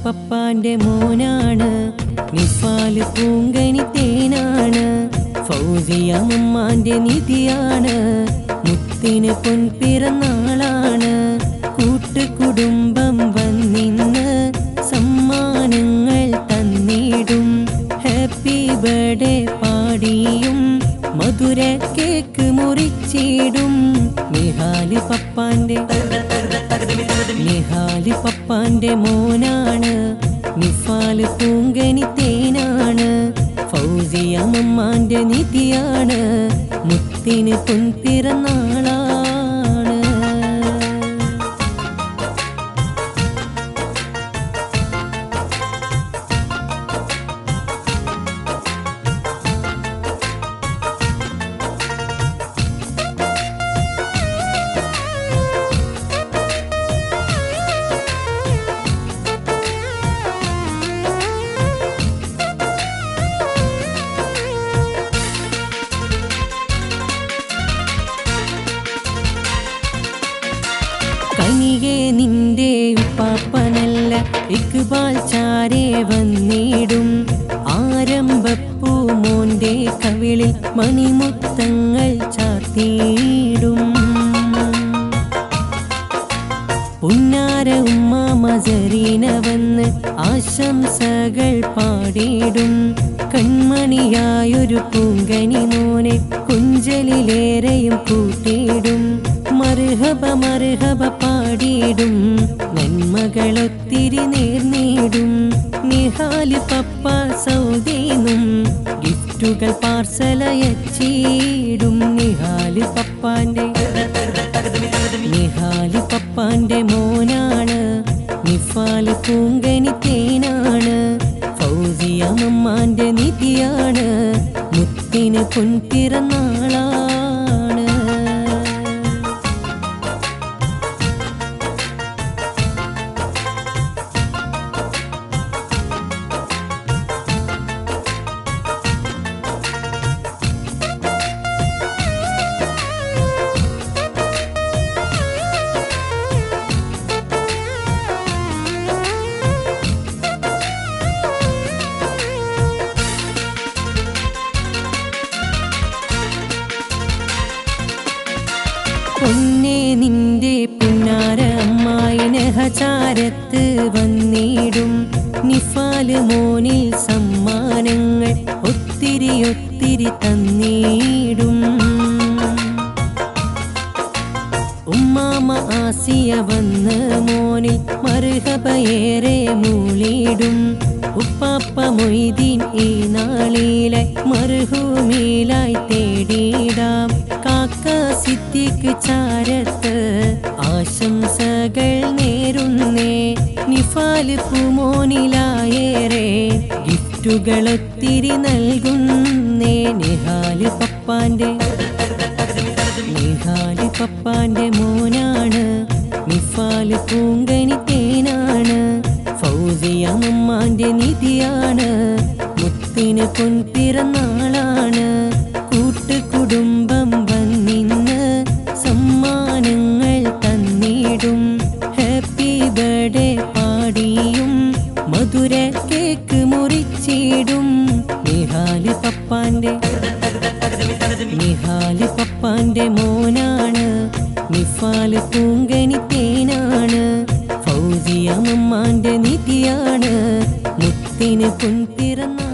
പപ്പാന്റെ മോനാണ്, നിഫാല് പൂങ്കനി തേനാണ്, ഫൗസിയ ഉമ്മാന്റെ നിധിയാണ്, മുത്തിന് പൊൻപിറന്നാളാണ്. കൂട്ടുകുടുംബം വന്നിന്ന് സമ്മാനങ്ങൾ തന്നിടും, ഹാപ്പി ബർത്ത്ഡേ പാടിയും മധുര കേക്ക് മുറിച്ചിടും. നിഹാല് പപ്പാന്റെ മോനാണ്, നിഫാല് പൂങ്കനി തേനാണ്, ഫൗസിയ ഉമ്മാന്റെ നിധിയാണ്, മുത്തിന് പൊൻപിറന്നാളാണ്. കനികെ നിന്റെ ഉപ്പാപ്പനല്ല, ഇക്ബാൽ ചാരേ വന്നിടും. ആരംഭപ്പൂ മോന്റെ കവിളിൽ മണിമുത്തങ്ങൾ ചാർത്തിയിടും. പുന്നാര ഉമ്മ മസരീന വന്ന് ആശംസകൾ പാടിടും. കൺമണിയായൊരു പൂങ്കനി മോനെ കുഞ്ചലിലേറെയും കൂട്ടിയിടും. മർഹബ മർഹബ പാടിയിടും, നന്മകളൊത്തിരി നേർന്നിടും. നിഹാല് പപ്പ സൗദീന്നും ഗിഫ്റ്റുകൾ പാർസലയച്ചിടും. നിഹാല് പപ്പാന്റെ മോനാണ്, നിഫാല് പൂങ്കനി തേനാണ്, ഫൗസിയ ഉമ്മാന്റെ നിധിയാണ്, മുത്തിന് പൊൻപിറന്നാളാണ്. പൊന്നേ നിന്റെ പുന്നാര അമ്മായി നഹചാരത്ത് വന്നിടും. നിഫാല് മോനിൽ സമ്മാനങ്ങൾ ഒത്തിരി ഒത്തിരി തന്നിടും. ഉമ്മാമ ആസിയ വന്ന് മോനിൽ മർഹബയേറെ മൂളിടും. ഉപ്പാപ്പ മൊയ്തീൻ ഈ നാളിലെ മർഹൂമിലായി തേടിടാം. കാക്ക സിദ്ദീഖ് ചാരത്ത് ആശംസകൾ നേരുന്നേ. നിഫാല് പൂമോനിലായേറെ ഗിഫ്റ്റുകളൊത്തിരി നൽകുന്നേ. നിഹാല് പപ്പാന്റെ മോനാണ്, നിഫാല് പൂങ്കനി തേനാണ്, ഫൗസിയ ഉമ്മാന്റെ നിധിയാണ്, മുത്തിന് പൊൻപിറന്നാളാണ്. കൂട്ടുകുടുംബം വന്നിന്ന് സമ്മാനങ്ങൾ തന്നിടും, ഹാപ്പി ബർത്ത്ഡേ പാടിയും മധുര കേക്ക് മുറിച്ചിടും. നിഹാല് പപ്പാന്റെ മോനാണ്, നിഫാല് പൂങ്കനി തേനാണ്, ഫൗസിയ ഉമ്മാന്റെ നിധിയാണ്, മുത്തിന് പൊൻപിറന്നാളാണ്.